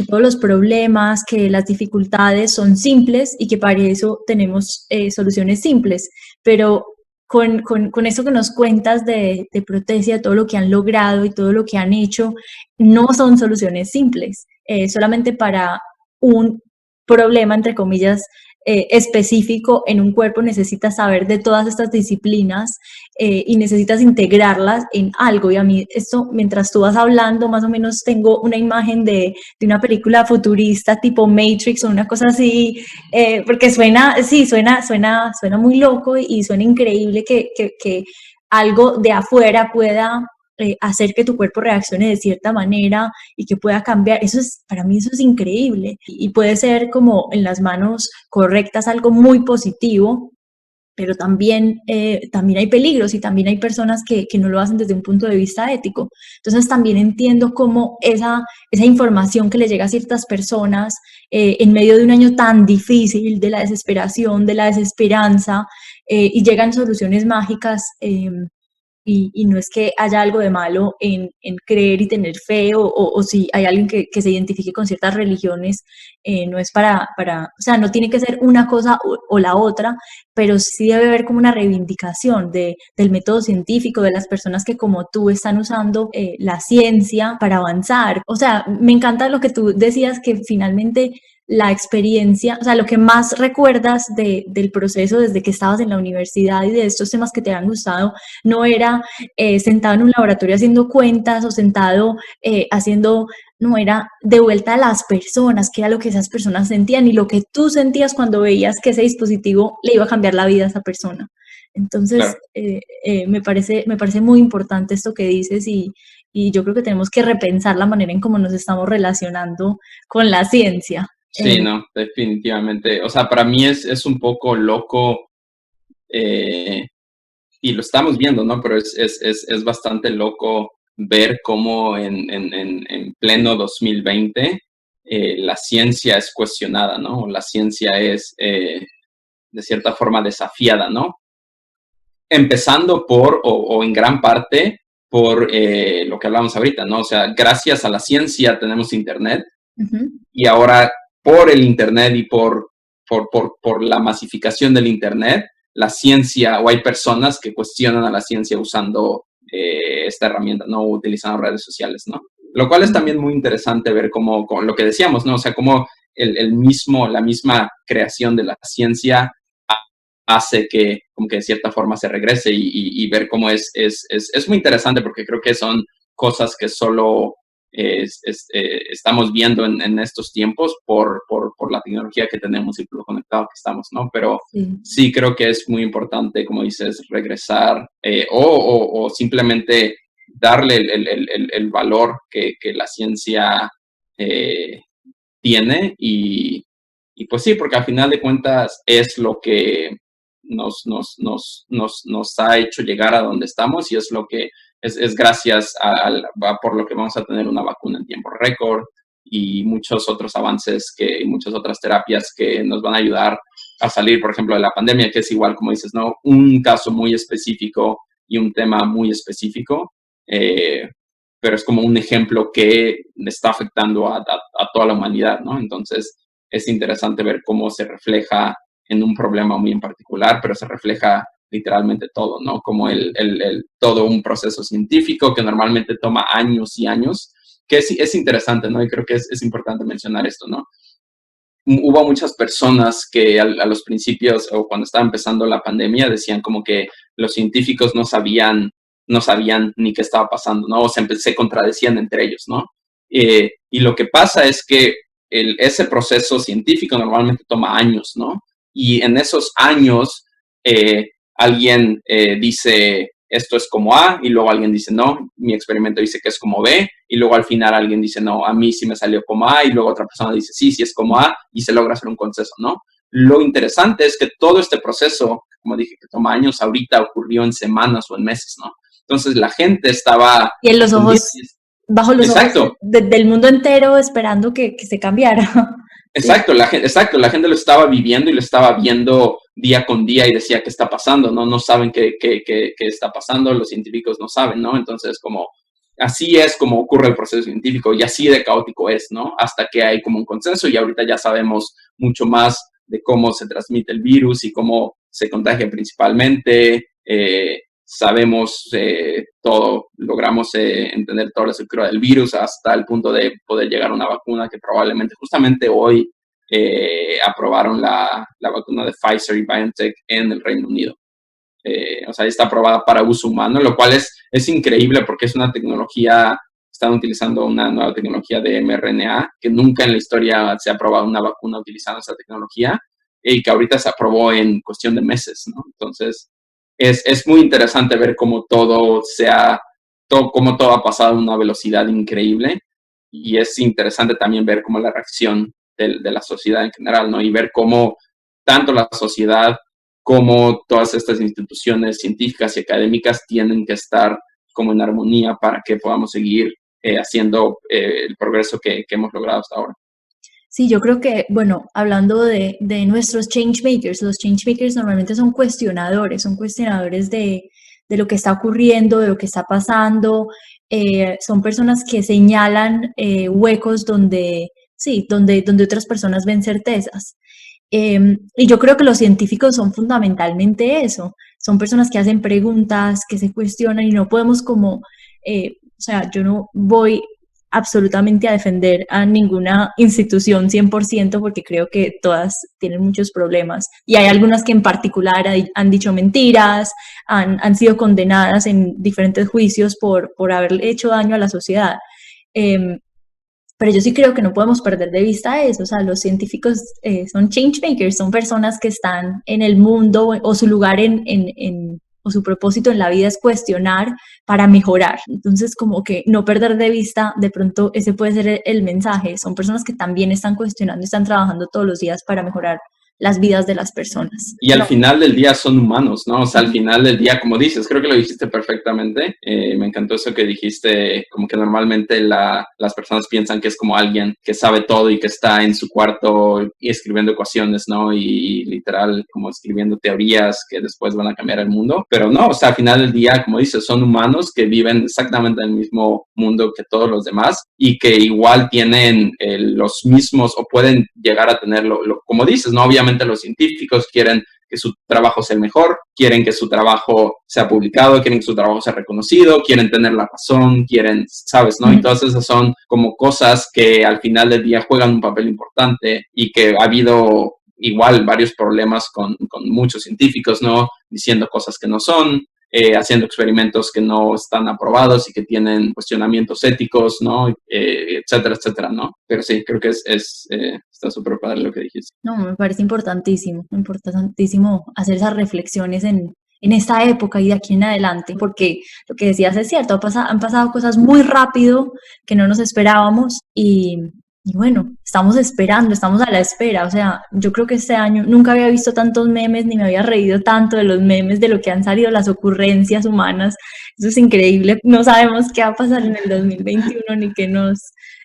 todos los problemas, que las dificultades son simples y que para eso tenemos soluciones simples, pero con eso que nos cuentas de Protesia, de todo lo que han logrado y todo lo que han hecho, no son soluciones simples, solamente para un problema, entre comillas, específico en un cuerpo necesitas saber de todas estas disciplinas y necesitas integrarlas en algo. Y a mí esto, mientras tú vas hablando, más o menos tengo una imagen de una película futurista tipo Matrix o una cosa así, porque suena muy loco y suena increíble que algo de afuera pueda hacer que tu cuerpo reaccione de cierta manera y que pueda cambiar. Para mí eso es increíble y puede ser como en las manos correctas algo muy positivo, pero también hay peligros y también hay personas que no lo hacen desde un punto de vista ético. Entonces también entiendo cómo esa información que le llega a ciertas personas en medio de un año tan difícil, de la desesperación, de la desesperanza, y llegan soluciones mágicas. Y no es que haya algo de malo en creer y tener fe, o si hay alguien que se identifique con ciertas religiones, no es o sea, no tiene que ser una cosa o la otra, pero sí debe haber como una reivindicación del método científico, de las personas que como tú están usando la ciencia para avanzar. O sea, me encanta lo que tú decías, que finalmente la experiencia, o sea, lo que más recuerdas del proceso desde que estabas en la universidad y de estos temas que te han gustado, no era sentado en un laboratorio haciendo cuentas o sentado no, era de vuelta a las personas, que era lo que esas personas sentían y lo que tú sentías cuando veías que ese dispositivo le iba a cambiar la vida a esa persona. Entonces, claro. Me parece muy importante esto que dices y yo creo que tenemos que repensar la manera en cómo nos estamos relacionando con la ciencia. Sí, no, definitivamente. O sea, para mí es un poco loco y lo estamos viendo, ¿no? Pero es bastante loco ver cómo en pleno 2020 la ciencia es cuestionada, ¿no? La ciencia es de cierta forma desafiada, ¿no? Empezando o en gran parte por lo que hablamos ahorita, ¿no? O sea, gracias a la ciencia tenemos Internet y ahora por el Internet y por la masificación del Internet, la ciencia, o hay personas que cuestionan a la ciencia usando esta herramienta, ¿no? Utilizando redes sociales, ¿no? Lo cual es también muy interesante ver cómo lo que decíamos, ¿no? O sea, cómo la misma creación de la ciencia hace que, como que de cierta forma se regrese y ver cómo es muy interesante porque creo que son cosas que solo estamos viendo en estos tiempos por la tecnología que tenemos y por lo conectado que estamos, ¿no? Pero sí creo que es muy importante, como dices, regresar o simplemente darle el valor que la ciencia tiene y pues sí, porque al final de cuentas es lo que nos ha hecho llegar a donde estamos y es lo que es gracias por lo que vamos a tener una vacuna en tiempo récord y muchos otros avances, muchas otras terapias que nos van a ayudar a salir, por ejemplo, de la pandemia, que es igual, como dices, ¿no? Un caso muy específico y un tema muy específico, pero es como un ejemplo que está afectando a toda la humanidad, ¿no? Entonces, es interesante ver cómo se refleja en un problema muy en particular, pero se refleja literalmente todo, ¿no? Como todo un proceso científico que normalmente toma años y años, que es interesante, ¿no? Y creo que es importante mencionar esto, ¿no? Hubo muchas personas que a los principios o cuando estaba empezando la pandemia decían como que los científicos no sabían ni qué estaba pasando, ¿no? O se contradecían entre ellos, ¿no? Y lo que pasa es que ese proceso científico normalmente toma años, ¿no? Y en esos años alguien dice esto es como A y luego alguien dice no, mi experimento dice que es como B y luego al final alguien dice no, a mí sí me salió como A y luego otra persona dice sí es como A y se logra hacer un consenso, ¿no? Lo interesante es que todo este proceso, como dije, que toma años, ahorita ocurrió en semanas o en meses, ¿no? Entonces la gente estaba... Y en los ojos bajo los ojos del mundo entero esperando que se cambiara. Exacto, la gente lo estaba viviendo y lo estaba viendo día con día y decía, ¿qué está pasando? No saben qué está pasando, los científicos no saben, ¿no? Entonces, como así es como ocurre el proceso científico y así de caótico es, ¿no? Hasta que hay como un consenso y ahorita ya sabemos mucho más de cómo se transmite el virus y cómo se contagia principalmente. Sabemos todo, logramos entender toda la estructura del virus hasta el punto de poder llegar a una vacuna que probablemente justamente hoy aprobaron la vacuna de Pfizer y BioNTech en el Reino Unido. O sea, está aprobada para uso humano, lo cual es increíble porque es una tecnología, están utilizando una nueva tecnología de mRNA, que nunca en la historia se ha aprobado una vacuna utilizando esa tecnología y que ahorita se aprobó en cuestión de meses, ¿no? Entonces, es muy interesante ver cómo todo ha pasado a una velocidad increíble y es interesante también ver cómo la reacción de la sociedad en general, ¿no? Y ver cómo tanto la sociedad como todas estas instituciones científicas y académicas tienen que estar como en armonía para que podamos seguir haciendo el progreso que hemos logrado hasta ahora. Sí, yo creo que, bueno, hablando de nuestros changemakers, los changemakers normalmente son cuestionadores de lo que está ocurriendo, de lo que está pasando, son personas que señalan huecos donde otras personas ven certezas. Y yo creo que los científicos son fundamentalmente eso, son personas que hacen preguntas, que se cuestionan y no podemos como, o sea, yo no voy absolutamente a defender a ninguna institución 100% porque creo que todas tienen muchos problemas y hay algunas que en particular han dicho mentiras, han sido condenadas en diferentes juicios por haber hecho daño a la sociedad. Pero yo sí creo que no podemos perder de vista eso, o sea, los científicos son changemakers, son personas que están en el mundo o su lugar o su propósito en la vida es cuestionar para mejorar. Entonces, como que no perder de vista, de pronto ese puede ser el mensaje. Son personas que también están cuestionando, están trabajando todos los días para mejorar las vidas de las personas. Y al final del día son humanos, ¿no? O sea, al final del día, como dices, creo que lo dijiste perfectamente. Me encantó eso que dijiste, como que normalmente las personas piensan que es como alguien que sabe todo y que está en su cuarto y escribiendo ecuaciones, ¿no? Y literal, como escribiendo teorías que después van a cambiar el mundo. Pero no, o sea, al final del día, como dices, son humanos que viven exactamente en el mismo mundo que todos los demás y que igual tienen los mismos o pueden llegar a tenerlo, como dices, ¿no? Obviamente los científicos quieren que su trabajo sea el mejor, quieren que su trabajo sea publicado, quieren que su trabajo sea reconocido, quieren tener la razón, quieren, ¿sabes? ¿No? Y todas esas son como cosas que al final del día juegan un papel importante y que ha habido igual varios problemas con muchos científicos, ¿no? Diciendo cosas que no son, haciendo experimentos que no están aprobados y que tienen cuestionamientos éticos, ¿no? Etcétera, etcétera, ¿no? Pero sí, creo que está súper padre lo que dijiste. No, me parece importantísimo hacer esas reflexiones en esta época y de aquí en adelante, porque lo que decías es cierto, han pasado cosas muy rápido que no nos esperábamos y bueno, estamos a la espera, o sea, yo creo que este año nunca había visto tantos memes, ni me había reído tanto de los memes, de lo que han salido las ocurrencias humanas, eso es increíble, no sabemos qué va a pasar en el 2021,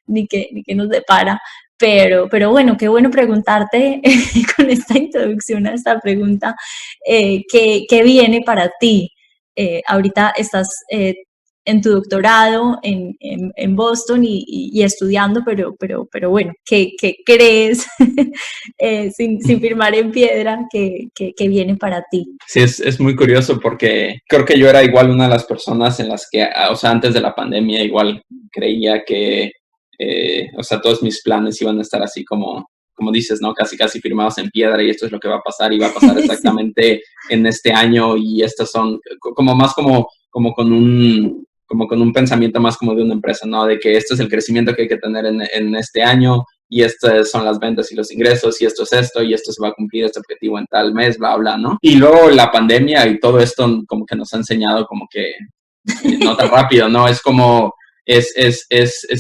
ni qué nos depara, pero bueno, qué bueno preguntarte con esta introducción a esta pregunta, ¿qué viene para ti? Ahorita estás en tu doctorado en Boston y estudiando, pero bueno, ¿qué crees sin firmar en piedra que viene para ti? Sí, es muy curioso porque creo que yo era igual una de las personas en las que, o sea, antes de la pandemia igual creía que, o sea, todos mis planes iban a estar así como dices, ¿no? Casi firmados en piedra y esto es lo que va a pasar y va a pasar exactamente en este año y estas son como más como con un pensamiento más como de una empresa, ¿no? De que este es el crecimiento que hay que tener en este año y estas son las ventas y los ingresos y esto es esto y esto se va a cumplir este objetivo en tal mes, bla, bla, ¿no? Y luego la pandemia y todo esto como que nos ha enseñado como que no tan rápido, ¿no? Es como, es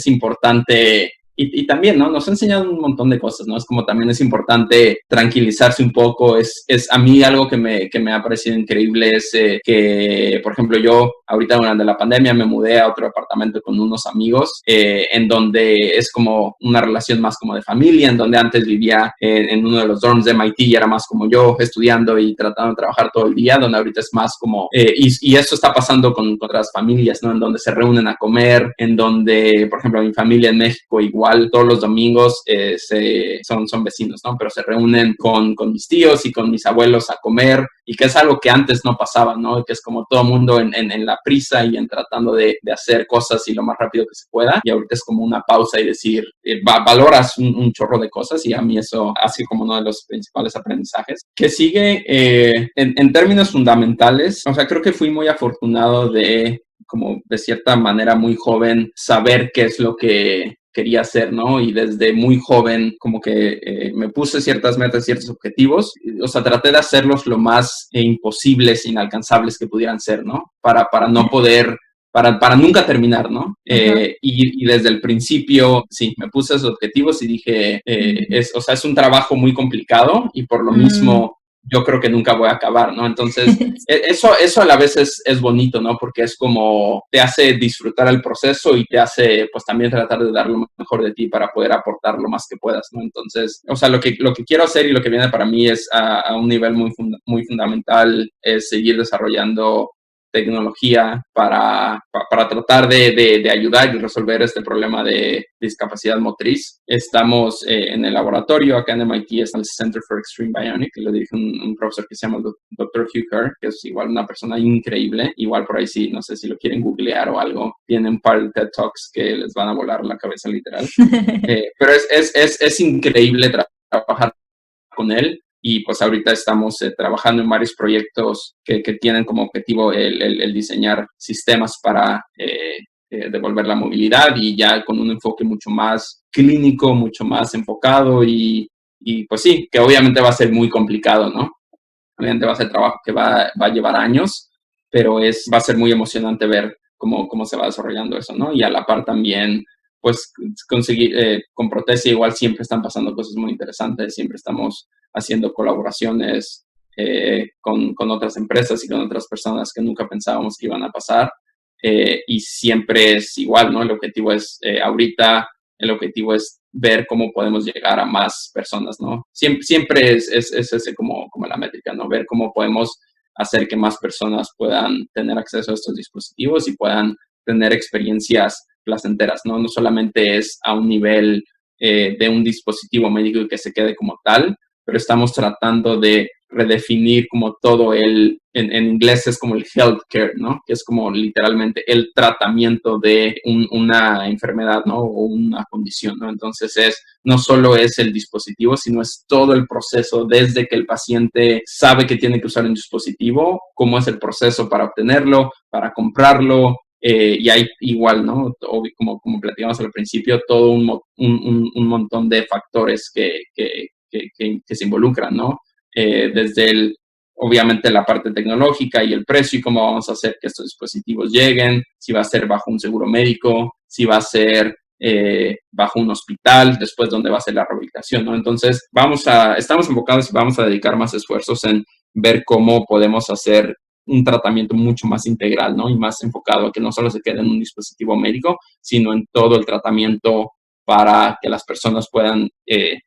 importante y también, ¿no? Nos ha enseñado un montón de cosas, ¿no? Es como también es importante tranquilizarse un poco. Es a mí algo que me ha parecido increíble es que, por ejemplo, yo ahorita durante la pandemia me mudé a otro apartamento con unos amigos, en donde es como una relación más como de familia, en donde antes vivía en uno de los dorms de MIT y era más como yo estudiando y tratando de trabajar todo el día, donde ahorita es más como, y eso está pasando con otras familias, ¿no? En donde se reúnen a comer, en donde, por ejemplo, mi familia en México igual todos los domingos son vecinos, ¿no? Pero se reúnen con mis tíos y con mis abuelos a comer, y que es algo que antes no pasaba, ¿no? Que es como todo el mundo en la prisa y en tratando de hacer cosas y lo más rápido que se pueda, y ahorita es como una pausa y decir, valoras un chorro de cosas, y a mí eso ha sido como uno de los principales aprendizajes. Que sigue en términos fundamentales, o sea, creo que fui muy afortunado de, como de cierta manera muy joven, saber qué es lo que quería hacer, ¿no? Y desde muy joven como que me puse ciertas metas, ciertos objetivos, o sea, traté de hacerlos lo más imposibles, inalcanzables que pudieran ser, ¿no? Para no poder, para nunca terminar, ¿no? Y desde el principio, sí, me puse esos objetivos y dije, o sea, es un trabajo muy complicado y por lo mismo yo creo que nunca voy a acabar, ¿no? Entonces, eso a la vez es bonito, ¿no? Porque es como te hace disfrutar el proceso y te hace, pues, también tratar de dar lo mejor de ti para poder aportar lo más que puedas, ¿no? Entonces, o sea, lo que quiero hacer y lo que viene para mí es a un nivel muy fundamental, es seguir desarrollando tecnología para tratar de ayudar y resolver este problema de discapacidad motriz. Estamos en el laboratorio acá en MIT, es el Center for Extreme Bionic, que lo dirige un profesor que se llama Dr. Hugh Kerr, que es igual una persona increíble. Igual por ahí sí, no sé si lo quieren googlear o algo. Tiene un par de TED Talks que les van a volar la cabeza literal. Pero es increíble trabajar con él. Y pues ahorita estamos trabajando en varios proyectos que tienen como objetivo el diseñar sistemas para devolver la movilidad, y ya con un enfoque mucho más clínico, mucho más enfocado, y pues sí, que obviamente va a ser muy complicado, ¿no? Obviamente va a ser trabajo que va a llevar años, pero va a ser muy emocionante ver cómo se va desarrollando eso, ¿no? Y a la par también, pues conseguir, con Protesia igual siempre están pasando cosas muy interesantes, siempre estamos haciendo colaboraciones con otras empresas y con otras personas que nunca pensábamos que iban a pasar, y siempre es igual, ¿no? El objetivo es, ahorita, el objetivo es ver cómo podemos llegar a más personas, ¿no? Siempre es ese como la métrica, ¿no? Ver cómo podemos hacer que más personas puedan tener acceso a estos dispositivos y puedan tener experiencias placenteras, ¿no? No solamente es a un nivel de un dispositivo médico y que se quede como tal, pero estamos tratando de redefinir como todo en inglés es como el healthcare, ¿no? Que es como literalmente el tratamiento de una enfermedad, ¿no? O una condición, ¿no? Entonces no solo es el dispositivo, sino es todo el proceso desde que el paciente sabe que tiene que usar un dispositivo, cómo es el proceso para obtenerlo, para comprarlo, y hay igual, ¿no? Como platicamos al principio, todo un montón de factores que se involucran, ¿no? Desde obviamente la parte tecnológica y el precio y cómo vamos a hacer que estos dispositivos lleguen, si va a ser bajo un seguro médico, si va a ser bajo un hospital, después dónde va a ser la rehabilitación, ¿no? Entonces estamos enfocados y vamos a dedicar más esfuerzos en ver cómo podemos hacer un tratamiento mucho más integral, ¿no? Y más enfocado a que no solo se quede en un dispositivo médico, sino en todo el tratamiento para que las personas puedan,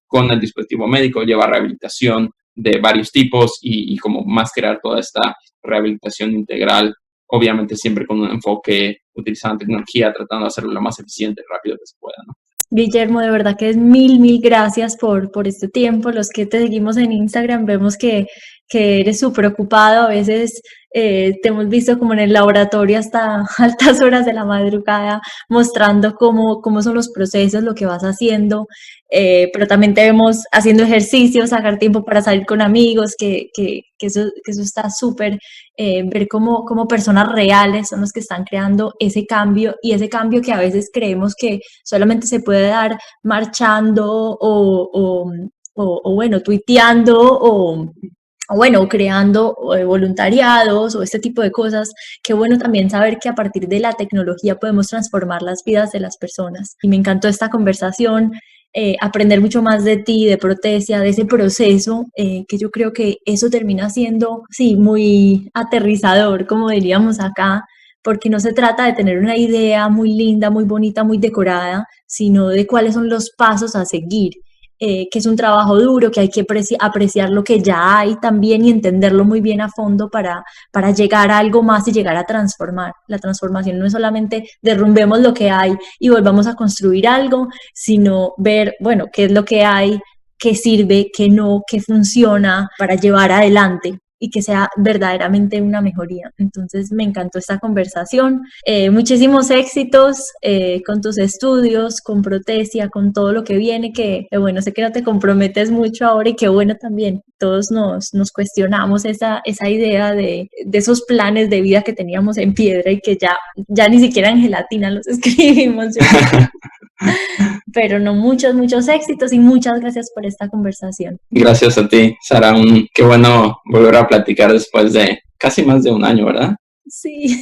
con el dispositivo médico, llevar rehabilitación de varios tipos y como más crear toda esta rehabilitación integral, obviamente siempre con un enfoque utilizando tecnología, tratando de hacerlo lo más eficiente y rápido que se pueda, ¿no? Guillermo, de verdad que es mil gracias por este tiempo. Los que te seguimos en Instagram vemos que eres súper ocupado. A veces te hemos visto como en el laboratorio hasta altas horas de la madrugada mostrando cómo son los procesos, lo que vas haciendo, pero también te vemos haciendo ejercicios, sacar tiempo para salir con amigos, que eso está súper, ver cómo personas reales son los que están creando ese cambio, y ese cambio que a veces creemos que solamente se puede dar marchando o bueno, tuiteando bueno, creando voluntariados o este tipo de cosas. Qué bueno también saber que a partir de la tecnología podemos transformar las vidas de las personas. Y me encantó esta conversación, aprender mucho más de ti, de Protesia, de ese proceso, que yo creo que eso termina siendo, sí, muy aterrizador, como diríamos acá, porque no se trata de tener una idea muy linda, muy bonita, muy decorada, sino de cuáles son los pasos a seguir. Que es un trabajo duro, que hay que apreciar lo que ya hay también y entenderlo muy bien a fondo para llegar a algo más y llegar a transformar. La transformación no es solamente derrumbemos lo que hay y volvamos a construir algo, sino ver, bueno, qué es lo que hay, qué sirve, qué no, qué funciona para llevar adelante y que sea verdaderamente una mejoría. Entonces me encantó esta conversación. Muchísimos éxitos con tus estudios, con Protesia, con todo lo que viene, que bueno, sé que no te comprometes mucho ahora y que bueno también, todos nos cuestionamos esa idea de esos planes de vida que teníamos en piedra y que ya ni siquiera en gelatina los escribimos. Pero no, muchos éxitos y muchas gracias por esta conversación. Gracias a ti, Sara. Qué bueno volver a platicar después de casi más de un año, ¿verdad? Sí.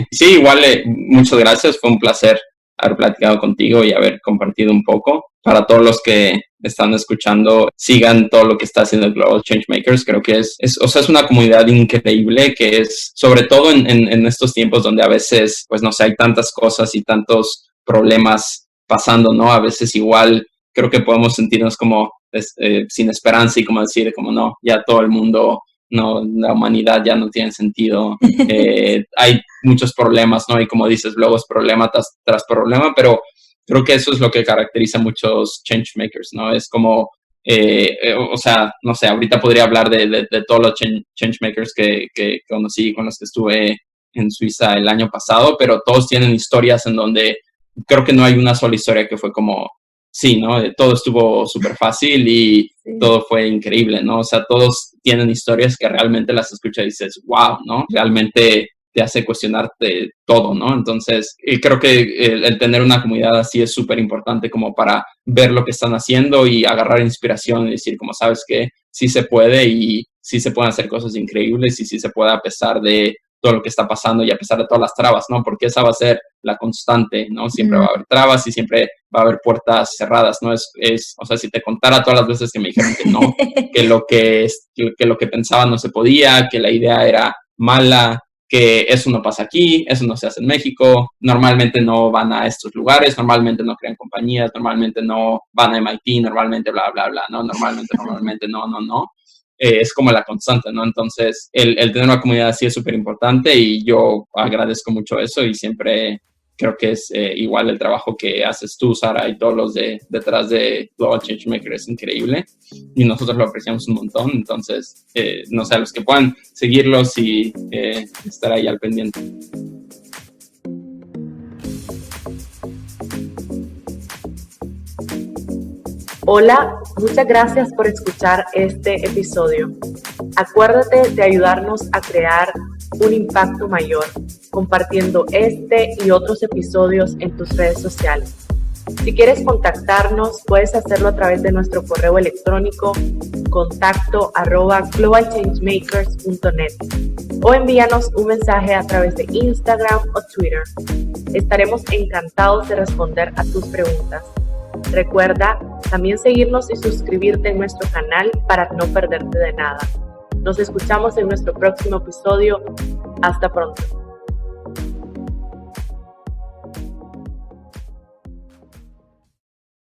Sí, igual muchas gracias. Fue un placer haber platicado contigo y haber compartido un poco. Para todos los que están escuchando, sigan todo lo que está haciendo Global Changemakers. Creo que es una comunidad increíble que es, sobre todo en estos tiempos donde a veces, pues no sé, hay tantas cosas y tantos problemas pasando, ¿no? A veces igual creo que podemos sentirnos como sin esperanza y como decir, como no, ya todo el mundo, no, la humanidad ya no tiene sentido. Hay muchos problemas, ¿no? Y como dices, luego es problema tras problema, pero creo que eso es lo que caracteriza a muchos changemakers, ¿no? Es como, o sea, no sé, ahorita podría hablar de todos los changemakers que conocí, con los que estuve en Suiza el año pasado, pero todos tienen historias en donde creo que no hay una sola historia que fue como, sí, ¿no? Todo estuvo súper fácil y todo fue increíble, ¿no? O sea, todos tienen historias que realmente las escuchas y dices, wow, ¿no? Realmente te hace cuestionarte todo, ¿no? Entonces, creo que el tener una comunidad así es súper importante como para ver lo que están haciendo y agarrar inspiración y decir, como sabes que sí se puede y sí se pueden hacer cosas increíbles y sí se puede a pesar de todo lo que está pasando y a pesar de todas las trabas, ¿no? Porque esa va a ser la constante, ¿no? Siempre va a haber trabas y siempre va a haber puertas cerradas, ¿no? O sea, si te contara todas las veces que me dijeron que no, que lo que pensaba no se podía, que la idea era mala, que eso no pasa aquí, eso no se hace en México, normalmente no van a estos lugares, normalmente no crean compañías, normalmente no van a MIT, normalmente bla, bla, bla, ¿no? Normalmente no. Es como la constante, ¿no? Entonces, el tener una comunidad así es súper importante y yo agradezco mucho eso y siempre creo que es igual el trabajo que haces tú, Sara, y todos los detrás de Global Changemaker es increíble y nosotros lo apreciamos un montón. Entonces, no sé, a los que puedan seguirlos y estar ahí al pendiente. Hola, muchas gracias por escuchar este episodio. Acuérdate de ayudarnos a crear un impacto mayor, compartiendo este y otros episodios en tus redes sociales. Si quieres contactarnos, puedes hacerlo a través de nuestro correo electrónico contacto@globalchangemakers.net o envíanos un mensaje a través de Instagram o Twitter. Estaremos encantados de responder a tus preguntas. Recuerda también seguirnos y suscribirte en nuestro canal para no perderte de nada. Nos escuchamos en nuestro próximo episodio. Hasta pronto.